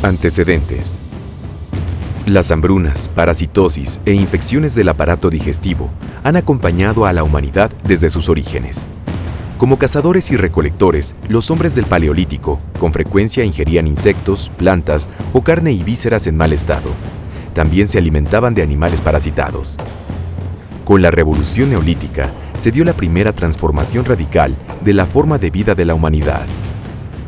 Antecedentes. Las hambrunas, parasitosis e infecciones del aparato digestivo han acompañado a la humanidad desde sus orígenes. Como cazadores y recolectores, los hombres del Paleolítico con frecuencia ingerían insectos, plantas o carne y vísceras en mal estado. También se alimentaban de animales parasitados. Con la Revolución Neolítica se dio la primera transformación radical de la forma de vida de la humanidad.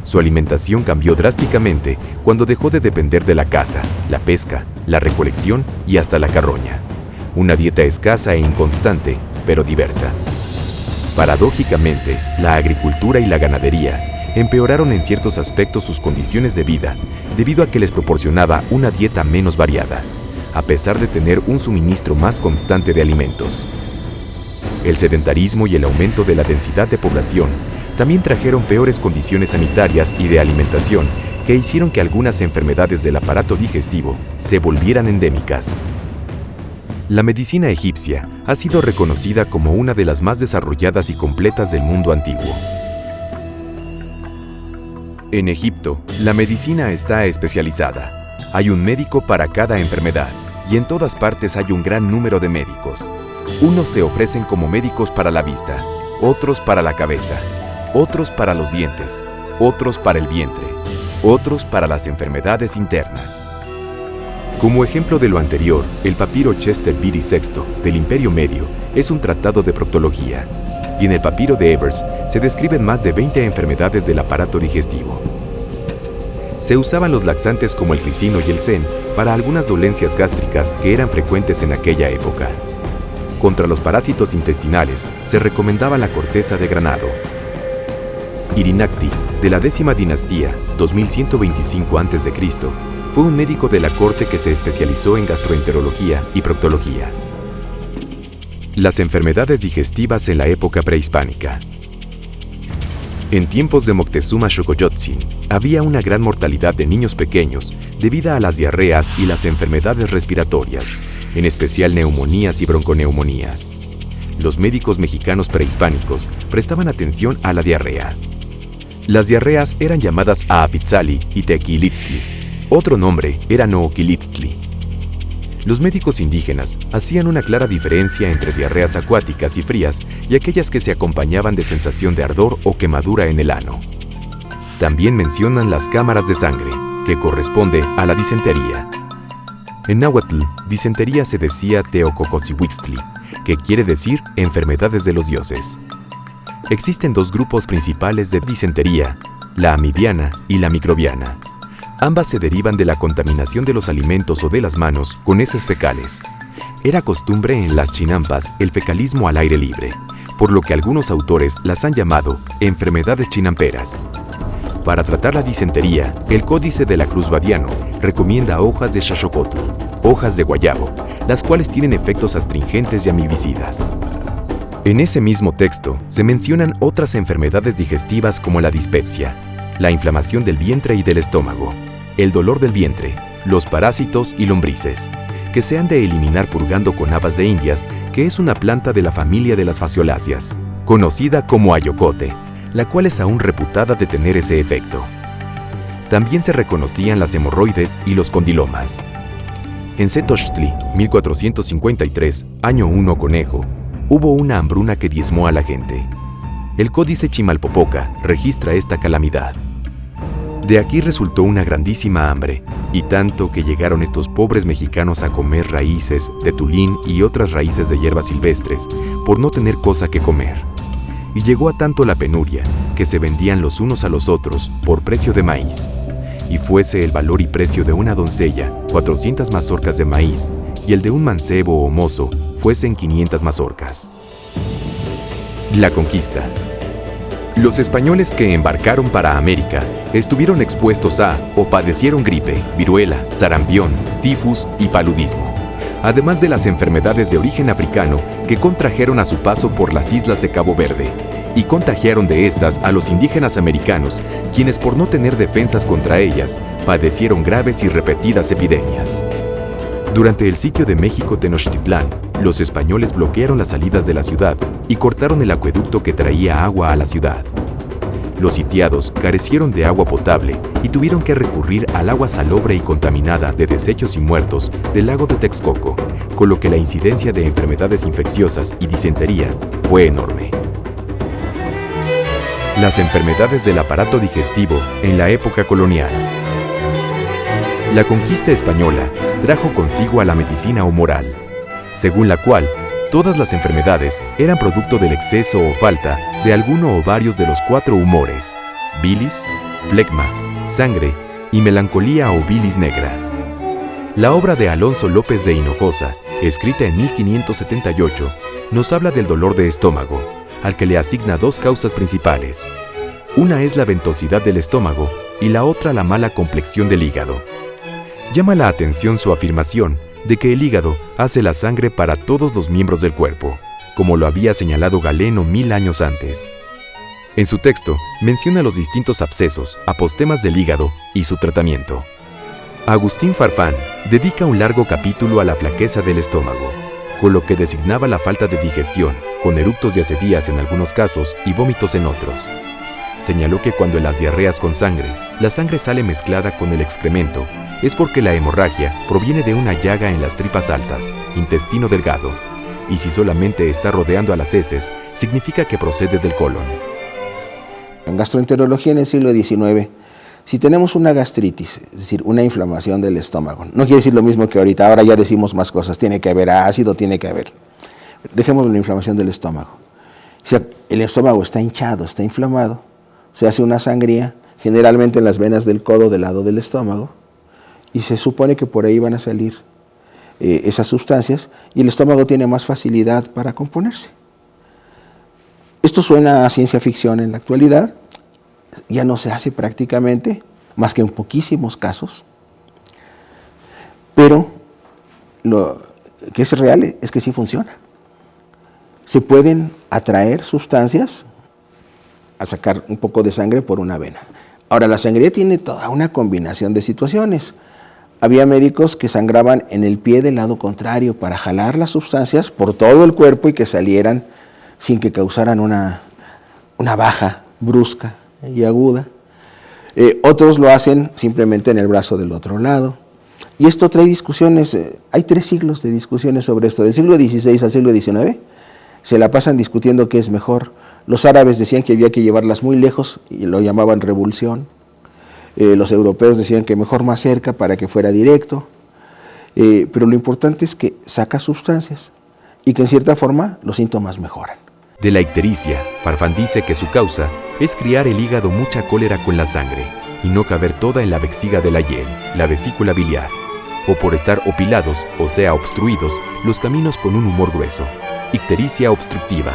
Su alimentación cambió drásticamente cuando dejó de depender de la caza, la pesca, la recolección y hasta la carroña. Una dieta escasa e inconstante, pero diversa. Paradójicamente, la agricultura y la ganadería empeoraron en ciertos aspectos sus condiciones de vida debido a que les proporcionaba una dieta menos variada, a pesar de tener un suministro más constante de alimentos. El sedentarismo y el aumento de la densidad de población también trajeron peores condiciones sanitarias y de alimentación que hicieron que algunas enfermedades del aparato digestivo se volvieran endémicas. La medicina egipcia ha sido reconocida como una de las más desarrolladas y completas del mundo antiguo. En Egipto, la medicina está especializada. Hay un médico para cada enfermedad y en todas partes hay un gran número de médicos. Unos se ofrecen como médicos para la vista, otros para la cabeza, otros para los dientes, otros para el vientre, otros para las enfermedades internas. Como ejemplo de lo anterior, el papiro Chester Beatty VI del Imperio Medio es un tratado de proctología, y en el papiro de Ebers se describen más de 20 enfermedades del aparato digestivo. Se usaban los laxantes como el glicino y el zen para algunas dolencias gástricas que eran frecuentes en aquella época. Contra los parásitos intestinales se recomendaba la corteza de granado. Irinacti, de la 10ª dinastía, 2125 a.C., fue un médico de la corte que se especializó en gastroenterología y proctología. Las enfermedades digestivas en la época prehispánica. En tiempos de Moctezuma Xocoyotzin, había una gran mortalidad de niños pequeños debido a las diarreas y las enfermedades respiratorias, en especial neumonías y bronconeumonías. Los médicos mexicanos prehispánicos prestaban atención a la diarrea. Las diarreas eran llamadas Aapitzali y Tequilitztli. Otro nombre era Nooquilitztli. Los médicos indígenas hacían una clara diferencia entre diarreas acuáticas y frías y aquellas que se acompañaban de sensación de ardor o quemadura en el ano. También mencionan las cámaras de sangre, que corresponde a la disentería. En náhuatl, disentería se decía Teococosihuitztli, que quiere decir enfermedades de los dioses. Existen dos grupos principales de disentería, la amibiana y la microbiana. Ambas se derivan de la contaminación de los alimentos o de las manos con heces fecales. Era costumbre en las chinampas el fecalismo al aire libre, por lo que algunos autores las han llamado enfermedades chinamperas. Para tratar la disentería, el Códice de la Cruz Badiano recomienda hojas de xaxocotl, hojas de guayabo, las cuales tienen efectos astringentes y amibicidas. En ese mismo texto se mencionan otras enfermedades digestivas como la dispepsia, la inflamación del vientre y del estómago, el dolor del vientre, los parásitos y lombrices, que se han de eliminar purgando con habas de indias, que es una planta de la familia de las faciolaceas, conocida como ayocote, la cual es aún reputada de tener ese efecto. También se reconocían las hemorroides y los condilomas. En Setochtli, 1453, año 1 conejo, hubo una hambruna que diezmó a la gente. El Códice Chimalpopoca registra esta calamidad. De aquí resultó una grandísima hambre, y tanto que llegaron estos pobres mexicanos a comer raíces de tulín y otras raíces de hierbas silvestres, por no tener cosa que comer. Y llegó a tanto la penuria, que se vendían los unos a los otros por precio de maíz. Y fuese el valor y precio de una doncella 400 mazorcas de maíz, y el de un mancebo o mozo fuesen 500 mazorcas. La conquista. Los españoles que embarcaron para América estuvieron expuestos a o padecieron gripe, viruela, sarampión, tifus y paludismo, además de las enfermedades de origen africano que contrajeron a su paso por las islas de Cabo Verde, y contagiaron de estas a los indígenas americanos, quienes por no tener defensas contra ellas, padecieron graves y repetidas epidemias. Durante el sitio de México Tenochtitlán, los españoles bloquearon las salidas de la ciudad y cortaron el acueducto que traía agua a la ciudad. Los sitiados carecieron de agua potable y tuvieron que recurrir al agua salobre y contaminada de desechos y muertos del lago de Texcoco, con lo que la incidencia de enfermedades infecciosas y disentería fue enorme. Las enfermedades del aparato digestivo en la época colonial. La conquista española trajo consigo a la medicina humoral, según la cual todas las enfermedades eran producto del exceso o falta de alguno o varios de los 4 humores: bilis, flegma, sangre y melancolía o bilis negra. La obra de Alonso López de Hinojosa, escrita en 1578, nos habla del dolor de estómago, al que le asigna 2 causas principales. Una es la ventosidad del estómago y la otra la mala complexión del hígado. Llama la atención su afirmación de que el hígado hace la sangre para todos los miembros del cuerpo, como lo había señalado Galeno 1000 años antes. En su texto menciona los distintos abscesos, apostemas del hígado y su tratamiento. Agustín Farfán dedica un largo capítulo a la flaqueza del estómago, con lo que designaba la falta de digestión, con eructos y acedías en algunos casos y vómitos en otros. Señaló que cuando en las diarreas con sangre, la sangre sale mezclada con el excremento, es porque la hemorragia proviene de una llaga en las tripas altas, intestino delgado, y si solamente está rodeando a las heces, significa que procede del colon. En gastroenterología en el siglo XIX, si tenemos una gastritis, es decir, una inflamación del estómago, no quiere decir lo mismo que ahorita, ahora ya decimos más cosas, tiene que haber ácido, tiene que haber. Dejemos la inflamación del estómago. Si el estómago está hinchado, está inflamado, se hace una sangría, generalmente en las venas del codo del lado del estómago, y se supone que por ahí van a salir esas sustancias y el estómago tiene más facilidad para componerse. Esto suena a ciencia ficción en la actualidad, ya no se hace prácticamente, más que en poquísimos casos, pero lo que es real es que sí funciona. Se pueden atraer sustancias a sacar un poco de sangre por una vena. Ahora, la sangría tiene toda una combinación de situaciones. Había médicos que sangraban en el pie del lado contrario para jalar las sustancias por todo el cuerpo y que salieran sin que causaran una baja brusca y aguda. Otros lo hacen simplemente en el brazo del otro lado. Y esto trae discusiones, hay 3 siglos de discusiones sobre esto. Del siglo XVI al siglo XIX se la pasan discutiendo qué es mejor. Los árabes decían que había que llevarlas muy lejos y lo llamaban revulsión. Los europeos decían que mejor más cerca para que fuera directo, pero lo importante es que saca sustancias y que en cierta forma los síntomas mejoran. De la ictericia, Farfán dice que su causa es criar el hígado mucha cólera con la sangre y no caber toda en la vexiga de la hiel, la vesícula biliar, o por estar opilados, o sea obstruidos, los caminos con un humor grueso, ictericia obstructiva.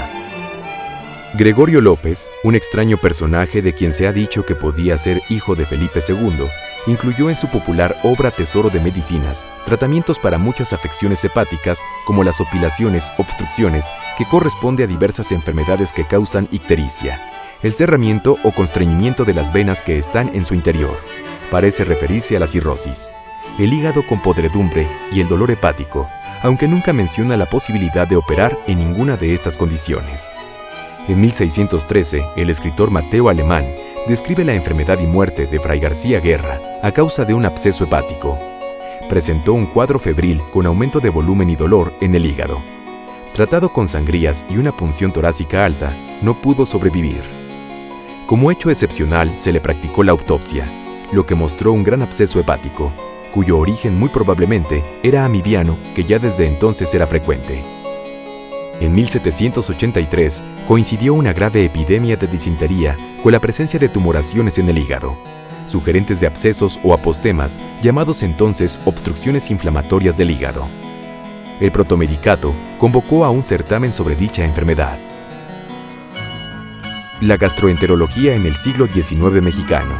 Gregorio López, un extraño personaje de quien se ha dicho que podía ser hijo de Felipe II, incluyó en su popular obra Tesoro de Medicinas tratamientos para muchas afecciones hepáticas como las opilaciones, obstrucciones, que corresponde a diversas enfermedades que causan ictericia, el cerramiento o constreñimiento de las venas que están en su interior. Parece referirse a la cirrosis, el hígado con podredumbre y el dolor hepático, aunque nunca menciona la posibilidad de operar en ninguna de estas condiciones. En 1613, el escritor Mateo Alemán describe la enfermedad y muerte de Fray García Guerra a causa de un absceso hepático. Presentó un cuadro febril con aumento de volumen y dolor en el hígado. Tratado con sangrías y una punción torácica alta, no pudo sobrevivir. Como hecho excepcional, se le practicó la autopsia, lo que mostró un gran absceso hepático, cuyo origen muy probablemente era amibiano, que ya desde entonces era frecuente. En 1783 coincidió una grave epidemia de disentería con la presencia de tumoraciones en el hígado, sugerentes de abscesos o apostemas, llamados entonces obstrucciones inflamatorias del hígado. El protomedicato convocó a un certamen sobre dicha enfermedad. La gastroenterología en el siglo XIX mexicano.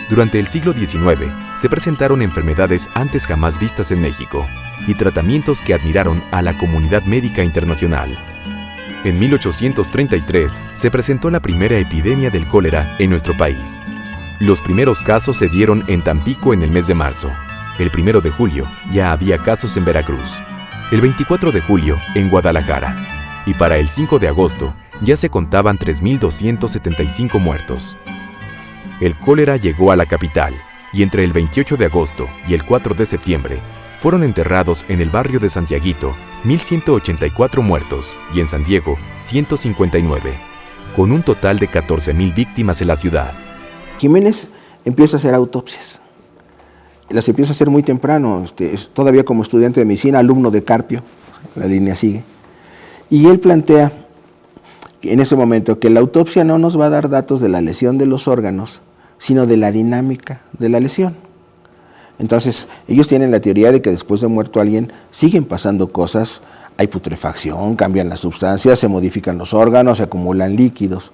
Durante el siglo XIX se presentaron enfermedades antes jamás vistas en México y tratamientos que admiraron a la comunidad médica internacional. En 1833 se presentó la primera epidemia del cólera en nuestro país. Los primeros casos se dieron en Tampico en el mes de marzo. El 1 de julio ya había casos en Veracruz. El 24 de julio en Guadalajara. Y para el 5 de agosto ya se contaban 3.275 muertos. El cólera llegó a la capital, y entre el 28 de agosto y el 4 de septiembre fueron enterrados en el barrio de Santiaguito 1.184 muertos y en San Diego 159, con un total de 14.000 víctimas en la ciudad. Jiménez empieza a hacer autopsias. Las empieza a hacer muy temprano, todavía como estudiante de medicina, alumno de Carpio, la línea sigue. Y él plantea en ese momento que la autopsia no nos va a dar datos de la lesión de los órganos, sino de la dinámica de la lesión. Entonces, ellos tienen la teoría de que después de muerto alguien siguen pasando cosas, hay putrefacción, cambian las sustancias, se modifican los órganos, se acumulan líquidos.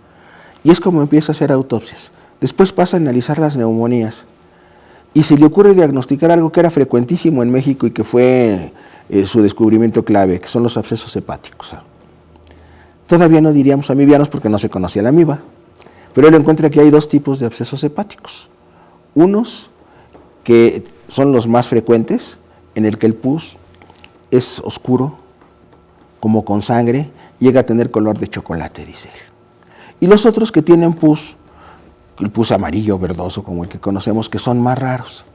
Y es como empieza a hacer autopsias. Después pasa a analizar las neumonías. Y se le ocurre diagnosticar algo que era frecuentísimo en México y que fue su descubrimiento clave, que son los abscesos hepáticos. Todavía no diríamos amibianos porque no se conocía la amiba, pero él encuentra que hay dos tipos de abscesos hepáticos. Unos que son los más frecuentes, en el que el pus es oscuro, como con sangre, llega a tener color de chocolate, dice él. Y los otros que tienen pus, el pus amarillo verdoso, como el que conocemos, que son más raros.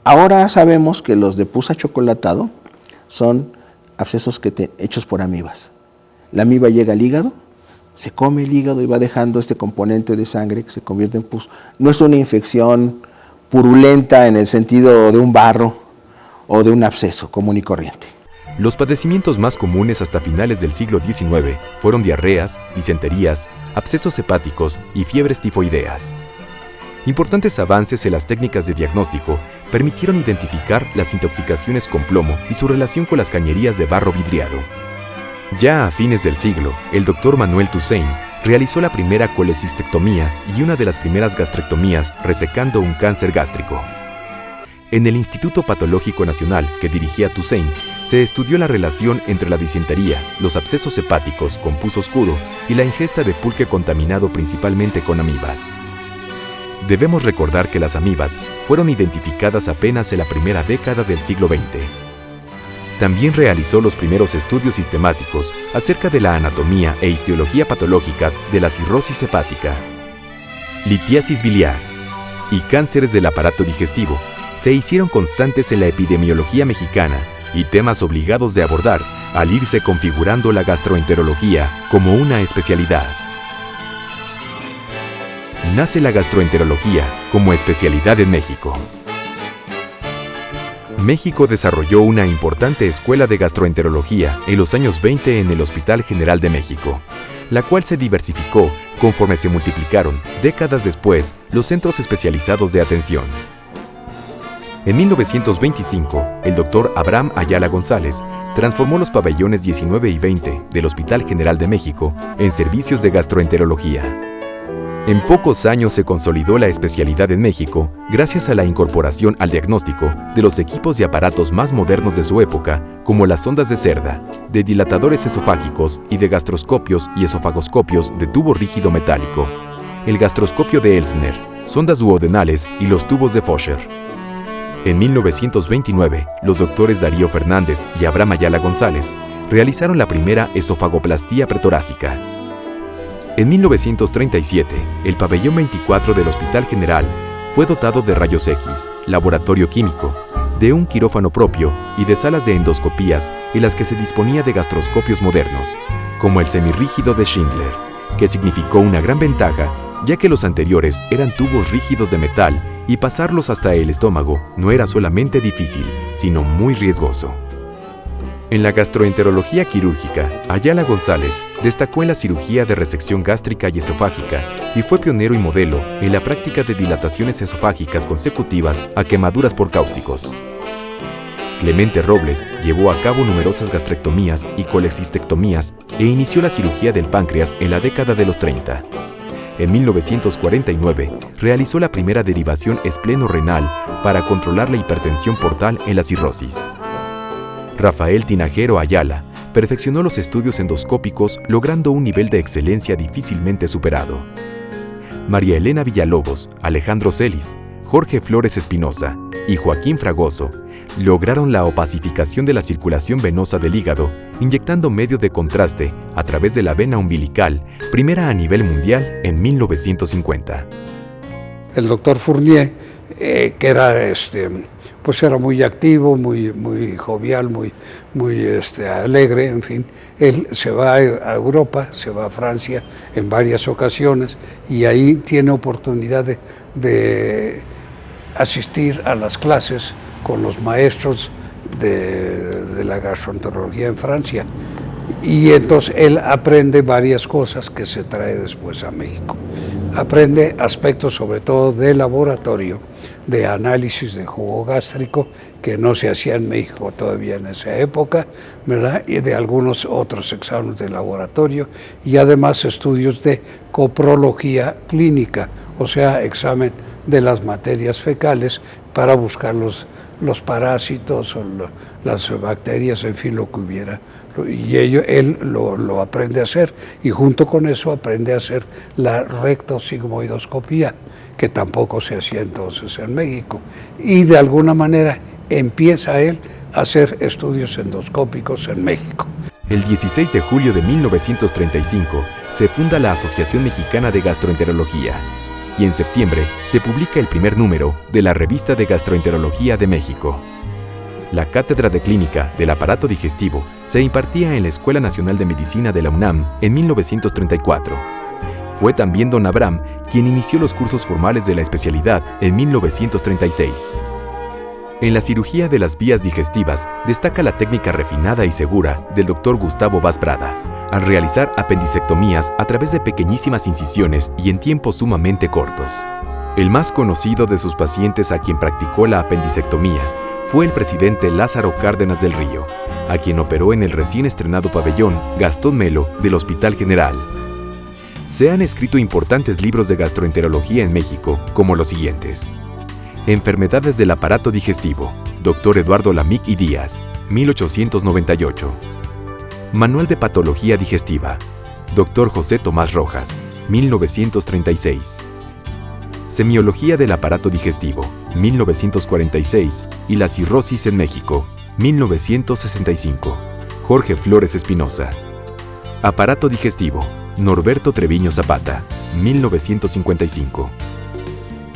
Ahora sabemos que los de pus achocolatado son abscesos hechos por amibas. La amiba llega al hígado, se come el hígado y va dejando este componente de sangre que se convierte en pus. No es una infección purulenta en el sentido de un barro o de un absceso común y corriente. Los padecimientos más comunes hasta finales del siglo XIX fueron diarreas, disenterías, abscesos hepáticos y fiebres tifoideas. Importantes avances en las técnicas de diagnóstico permitieron identificar las intoxicaciones con plomo y su relación con las cañerías de barro vidriado. Ya a fines del siglo, el doctor Manuel Toussaint realizó la primera colecistectomía y una de las primeras gastrectomías resecando un cáncer gástrico. En el Instituto Patológico Nacional que dirigía Toussaint, se estudió la relación entre la disentería, los abscesos hepáticos con pus oscuro y la ingesta de pulque contaminado principalmente con amibas. Debemos recordar que las amibas fueron identificadas apenas en la primera década del siglo XX. También realizó los primeros estudios sistemáticos acerca de la anatomía e histología patológicas de la cirrosis hepática, litiasis biliar y cánceres del aparato digestivo. Se hicieron constantes en la epidemiología mexicana y temas obligados de abordar al irse configurando la gastroenterología como una especialidad. Nace la gastroenterología como especialidad en México. México desarrolló una importante escuela de gastroenterología en los años 20 en el Hospital General de México, la cual se diversificó conforme se multiplicaron, décadas después, los centros especializados de atención. En 1925, el doctor Abraham Ayala González transformó los pabellones 19 y 20 del Hospital General de México en servicios de gastroenterología. En pocos años se consolidó la especialidad en México gracias a la incorporación al diagnóstico de los equipos y aparatos más modernos de su época, como las sondas de Cerda, de dilatadores esofágicos y de gastroscopios y esofagoscopios de tubo rígido metálico, el gastroscopio de Elsner, sondas duodenales y los tubos de Fosher. En 1929, los doctores Darío Fernández y Abraham Ayala González realizaron la primera esofagoplastía pretorácica. En 1937, el pabellón 24 del Hospital General fue dotado de rayos X, laboratorio químico, de un quirófano propio y de salas de endoscopías en las que se disponía de gastroscopios modernos, como el semirrígido de Schindler, que significó una gran ventaja, ya que los anteriores eran tubos rígidos de metal y pasarlos hasta el estómago no era solamente difícil, sino muy riesgoso. En la gastroenterología quirúrgica, Ayala González destacó en la cirugía de resección gástrica y esofágica y fue pionero y modelo en la práctica de dilataciones esofágicas consecutivas a quemaduras por cáusticos. Clemente Robles llevó a cabo numerosas gastrectomías y colecistectomías e inició la cirugía del páncreas en la década de los 30. En 1949, realizó la primera derivación espleno-renal para controlar la hipertensión portal en la cirrosis. Rafael Tinajero Ayala perfeccionó los estudios endoscópicos logrando un nivel de excelencia difícilmente superado. María Elena Villalobos, Alejandro Celis, Jorge Flores Espinosa y Joaquín Fragoso lograron la opacificación de la circulación venosa del hígado inyectando medio de contraste a través de la vena umbilical, primera a nivel mundial en 1950. El doctor Fournier, que era, pues era muy activo, muy jovial, muy alegre, en fin, él se va a Europa, se va a Francia en varias ocasiones y ahí tiene oportunidad de asistir a las clases con los maestros de la gastroenterología en Francia. Y entonces él aprende varias cosas que se trae después a México. Aprende aspectos sobre todo de laboratorio, de análisis de jugo gástrico, que no se hacía en México todavía en esa época, ¿verdad? Y de algunos otros exámenes de laboratorio, y además estudios de coprología clínica, o sea, examen de las materias fecales para buscar los parásitos o las bacterias, en fin, lo que hubiera. Y él lo aprende a hacer, y junto con eso aprende a hacer la rectosigmoidoscopía, que tampoco se hacía entonces en México. Y de alguna manera empieza él a hacer estudios endoscópicos en México. El 16 de julio de 1935 se funda la Asociación Mexicana de Gastroenterología y en septiembre se publica el primer número de la Revista de Gastroenterología de México. La cátedra de clínica del aparato digestivo se impartía en la Escuela Nacional de Medicina de la UNAM en 1934. Fue también don Abraham quien inició los cursos formales de la especialidad en 1936. En la cirugía de las vías digestivas destaca la técnica refinada y segura del Dr. Gustavo Vaz Prada, al realizar apendicectomías a través de pequeñísimas incisiones y en tiempos sumamente cortos. El más conocido de sus pacientes a quien practicó la apendicectomía fue el presidente Lázaro Cárdenas del Río, a quien operó en el recién estrenado pabellón Gastón Melo del Hospital General. Se han escrito importantes libros de gastroenterología en México, como los siguientes: Enfermedades del aparato digestivo, Dr. Eduardo Lamic y Díaz, 1898. Manual de Patología Digestiva, Dr. José Tomás Rojas, 1936. Semiología del aparato digestivo, 1946, y la cirrosis en México, 1965. Jorge Flores Espinosa. Aparato digestivo, Norberto Treviño Zapata, 1955.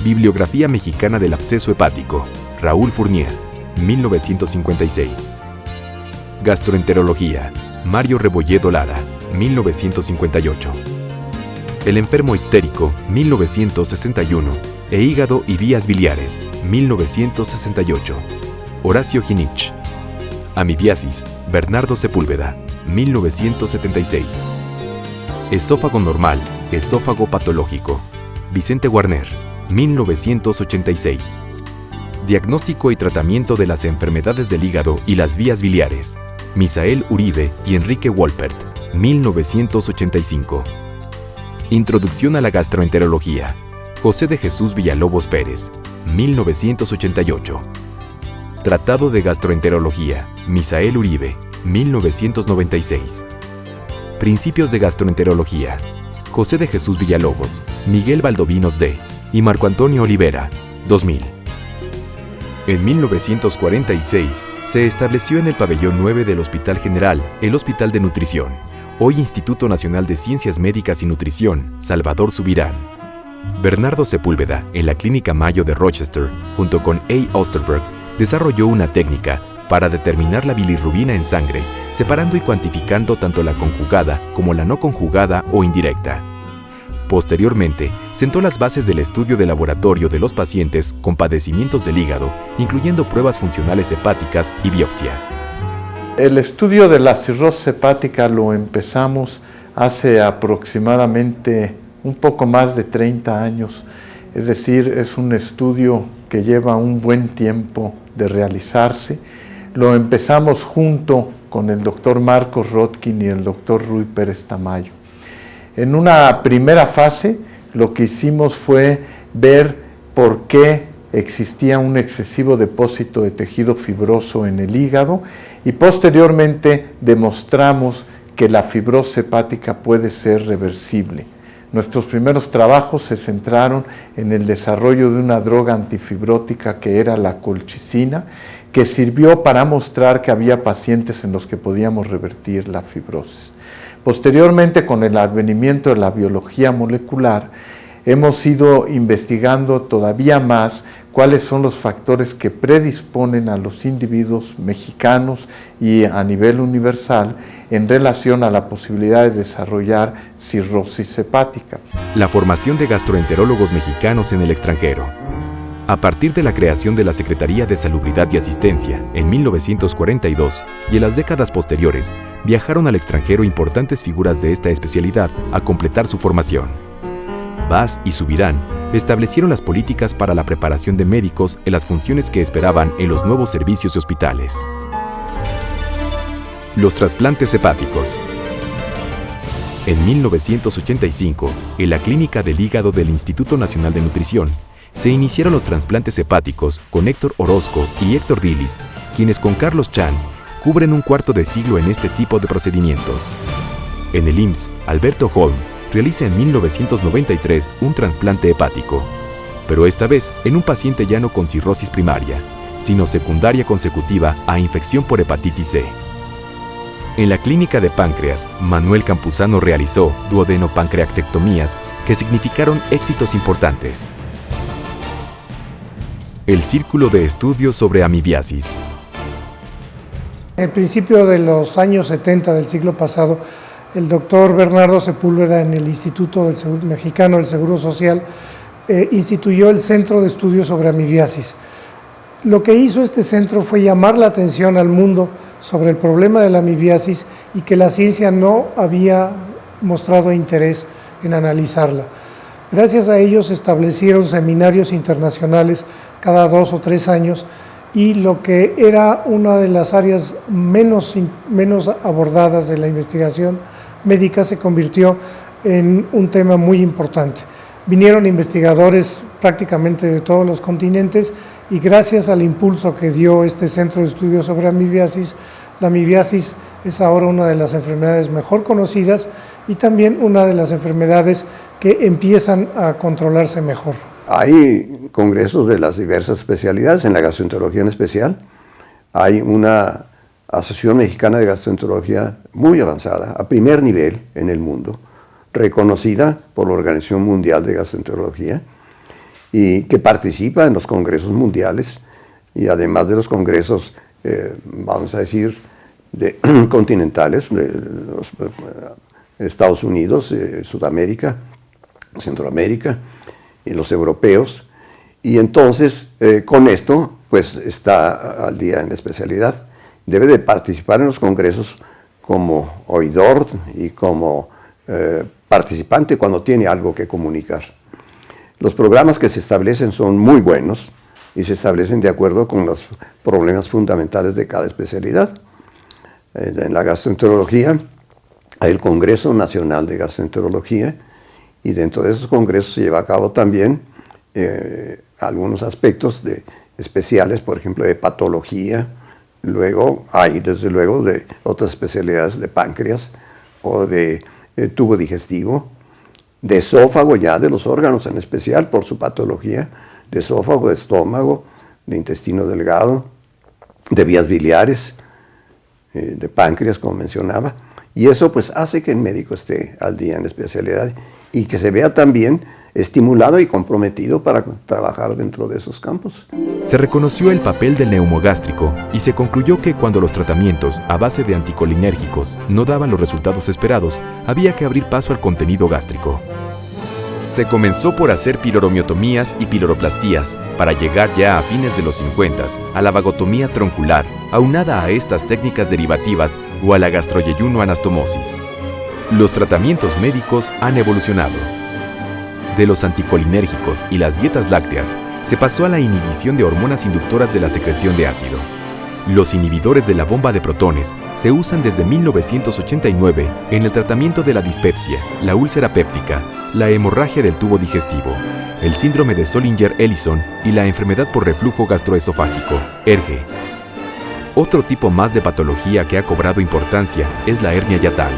Bibliografía Mexicana del Absceso Hepático, Raúl Fournier, 1956. Gastroenterología, Mario Rebolledo Lara, 1958. El enfermo ictérico, 1961, e hígado y vías biliares, 1968. Horacio Ginich. Amibiasis, Bernardo Sepúlveda, 1976. Esófago normal, esófago patológico, Vicente Guarner, 1986. Diagnóstico y tratamiento de las enfermedades del hígado y las vías biliares, Misael Uribe y Enrique Wolpert, 1985. Introducción a la gastroenterología, José de Jesús Villalobos Pérez, 1988. Tratado de gastroenterología, Misael Uribe, 1996. Principios de gastroenterología, José de Jesús Villalobos, Miguel Valdovinos D. y Marco Antonio Olivera, 2000. En 1946 se estableció en el pabellón 9 del Hospital General el Hospital de Nutrición, hoy Instituto Nacional de Ciencias Médicas y Nutrición, Salvador Subirán. Bernardo Sepúlveda, en la Clínica Mayo de Rochester, junto con A. Osterberg, desarrolló una técnica para determinar la bilirrubina en sangre, separando y cuantificando tanto la conjugada como la no conjugada o indirecta. Posteriormente, sentó las bases del estudio de laboratorio de los pacientes con padecimientos del hígado, incluyendo pruebas funcionales hepáticas y biopsia. El estudio de la cirrosis hepática lo empezamos hace aproximadamente un poco más de 30 años. Es decir, es un estudio que lleva un buen tiempo de realizarse. Lo empezamos junto con el doctor Marcos Rotkin y el doctor Rui Pérez Tamayo. En una primera fase, lo que hicimos fue ver por qué existía un excesivo depósito de tejido fibroso en el hígado y posteriormente demostramos que la fibrosis hepática puede ser reversible. Nuestros primeros trabajos se centraron en el desarrollo de una droga antifibrótica que era la colchicina, que sirvió para mostrar que había pacientes en los que podíamos revertir la fibrosis. Posteriormente, con el advenimiento de la biología molecular, hemos ido investigando todavía más cuáles son los factores que predisponen a los individuos mexicanos y a nivel universal en relación a la posibilidad de desarrollar cirrosis hepática. La formación de gastroenterólogos mexicanos en el extranjero. A partir de la creación de la Secretaría de Salubridad y Asistencia en 1942 y en las décadas posteriores, viajaron al extranjero importantes figuras de esta especialidad a completar su formación. Vaz y Subirán establecieron las políticas para la preparación de médicos en las funciones que esperaban en los nuevos servicios y hospitales. Los trasplantes hepáticos. En 1985, en la Clínica del Hígado del Instituto Nacional de Nutrición, se iniciaron los trasplantes hepáticos con Héctor Orozco y Héctor Dilis, quienes con Carlos Chan cubren un cuarto de siglo en este tipo de procedimientos. En el IMSS, Alberto Holm realiza en 1993 un trasplante hepático, pero esta vez en un paciente ya no con cirrosis primaria, sino secundaria consecutiva a infección por hepatitis C. En la clínica de páncreas, Manuel Campuzano realizó duodenopancreatectomías que significaron éxitos importantes. El Círculo de Estudios sobre Amibiasis. En el principio de los años 70 del siglo pasado, el doctor Bernardo Sepúlveda en el Instituto Mexicano del Seguro Social instituyó el Centro de Estudios sobre Amibiasis. Lo que hizo este centro fue llamar la atención al mundo sobre el problema de la amibiasis y que la ciencia no había mostrado interés en analizarla. Gracias a ellos se establecieron seminarios internacionales cada 2 o 3 años y lo que era una de las áreas menos abordadas de la investigación médica se convirtió en un tema muy importante. Vinieron investigadores prácticamente de todos los continentes y gracias al impulso que dio este Centro de Estudios sobre Amibiasis, la amibiasis es ahora una de las enfermedades mejor conocidas y también una de las enfermedades que empiezan a controlarse mejor. Hay congresos de las diversas especialidades, en la gastroenterología en especial. Hay una Asociación Mexicana de Gastroenterología muy avanzada, a primer nivel en el mundo, reconocida por la Organización Mundial de Gastroenterología y que participa en los congresos mundiales y además de los congresos, vamos a decir, continentales, de los Estados Unidos, Sudamérica, Centroamérica y los europeos. Y entonces, con esto, pues está al día en la especialidad. Debe de participar en los congresos como oidor y como participante cuando tiene algo que comunicar. Los programas que se establecen son muy buenos y se establecen de acuerdo con los problemas fundamentales de cada especialidad. En la gastroenterología hay el Congreso Nacional de Gastroenterología y dentro de esos congresos se lleva a cabo también algunos aspectos especiales, por ejemplo, de patología. Luego hay, desde luego, de otras especialidades de páncreas o de tubo digestivo, de esófago ya, de los órganos en especial por su patología, de esófago, de estómago, de intestino delgado, de vías biliares, de páncreas, como mencionaba. Y eso pues hace que el médico esté al día en la especialidad y que se vea también estimulado y comprometido para trabajar dentro de esos campos. Se reconoció el papel del neumogástrico y se concluyó que cuando los tratamientos a base de anticolinérgicos no daban los resultados esperados, había que abrir paso al contenido gástrico. Se comenzó por hacer piloromiotomías y piloroplastías para llegar ya a fines de los 50 a la vagotomía troncular, aunada a estas técnicas derivativas o a la gastroyeyunoanastomosis. Los tratamientos médicos han evolucionado. De los anticolinérgicos y las dietas lácteas, se pasó a la inhibición de hormonas inductoras de la secreción de ácido. Los inhibidores de la bomba de protones se usan desde 1989 en el tratamiento de la dispepsia, la úlcera péptica, la hemorragia del tubo digestivo, el síndrome de Zollinger-Ellison y la enfermedad por reflujo gastroesofágico, ERGE. Otro tipo más de patología que ha cobrado importancia es la hernia yatal.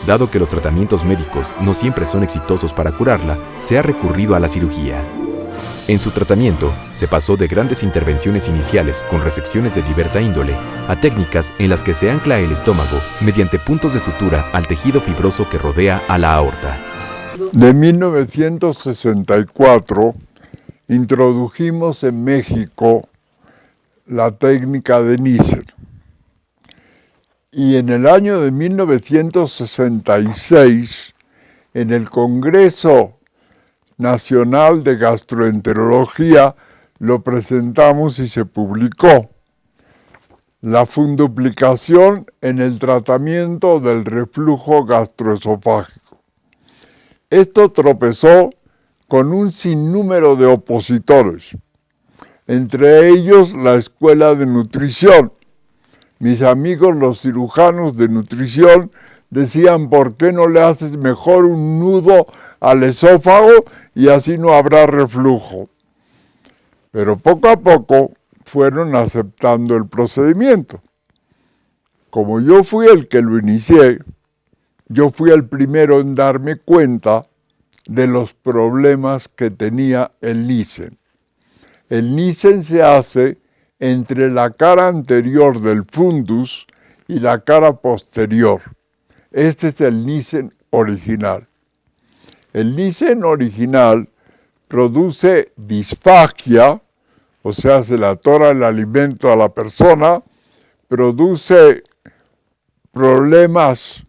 Dado que los tratamientos médicos no siempre son exitosos para curarla, se ha recurrido a la cirugía. En su tratamiento, se pasó de grandes intervenciones iniciales con resecciones de diversa índole a técnicas en las que se ancla el estómago mediante puntos de sutura al tejido fibroso que rodea a la aorta. De 1964 introdujimos en México la técnica de Nissen. Y en el año de 1966, en el Congreso Nacional de Gastroenterología, lo presentamos y se publicó. La funduplicación en el tratamiento del reflujo gastroesofágico. Esto tropezó con un sinnúmero de opositores, entre ellos la Escuela de Nutrición. Mis amigos los cirujanos de nutrición decían, ¿por qué no le haces mejor un nudo al esófago y así no habrá reflujo? Pero poco a poco fueron aceptando el procedimiento. Como yo fui el que lo inicié, yo fui el primero en darme cuenta de los problemas que tenía el Nissen. El Nissen se hace entre la cara anterior del fundus y la cara posterior. Este es el Nissen original. El Nissen original produce disfagia, o sea, se le atora el alimento a la persona, produce problemas,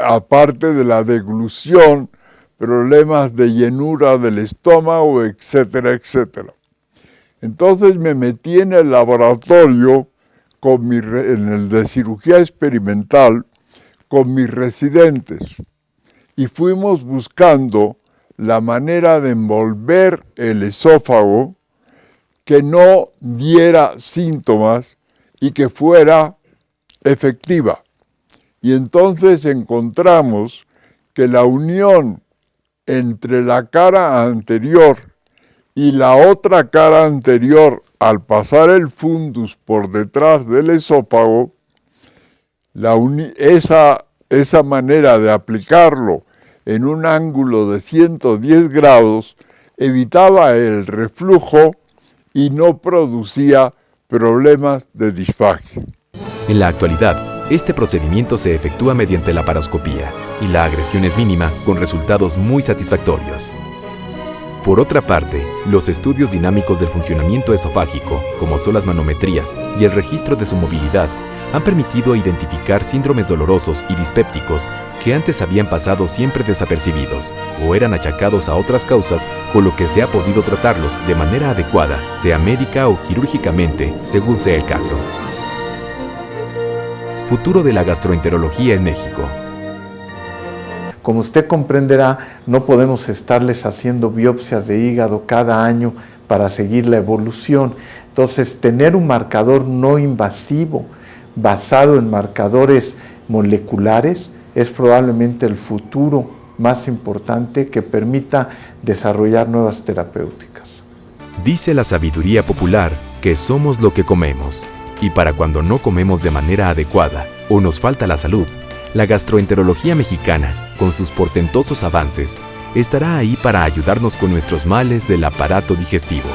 aparte de la deglución, problemas de llenura del estómago, etcétera, etcétera. Entonces me metí en el laboratorio, en el de cirugía experimental, con mis residentes y fuimos buscando la manera de envolver el esófago que no diera síntomas y que fuera efectiva. Y entonces encontramos que la unión entre la cara anterior y la otra cara anterior al pasar el fundus por detrás del esófago, esa manera de aplicarlo en un ángulo de 110 grados evitaba el reflujo y no producía problemas de disfagia. En la actualidad, este procedimiento se efectúa mediante la paroscopía y la agresión es mínima con resultados muy satisfactorios. Por otra parte, los estudios dinámicos del funcionamiento esofágico, como son las manometrías y el registro de su movilidad, han permitido identificar síndromes dolorosos y dispépticos que antes habían pasado siempre desapercibidos o eran achacados a otras causas, con lo que se ha podido tratarlos de manera adecuada, sea médica o quirúrgicamente, según sea el caso. Futuro de la gastroenterología en México. Como usted comprenderá, no podemos estarles haciendo biopsias de hígado cada año para seguir la evolución. Entonces, tener un marcador no invasivo basado en marcadores moleculares es probablemente el futuro más importante que permita desarrollar nuevas terapéuticas. Dice la sabiduría popular que somos lo que comemos, y para cuando no comemos de manera adecuada o nos falta la salud, la gastroenterología mexicana, con sus portentosos avances, estará ahí para ayudarnos con nuestros males del aparato digestivo.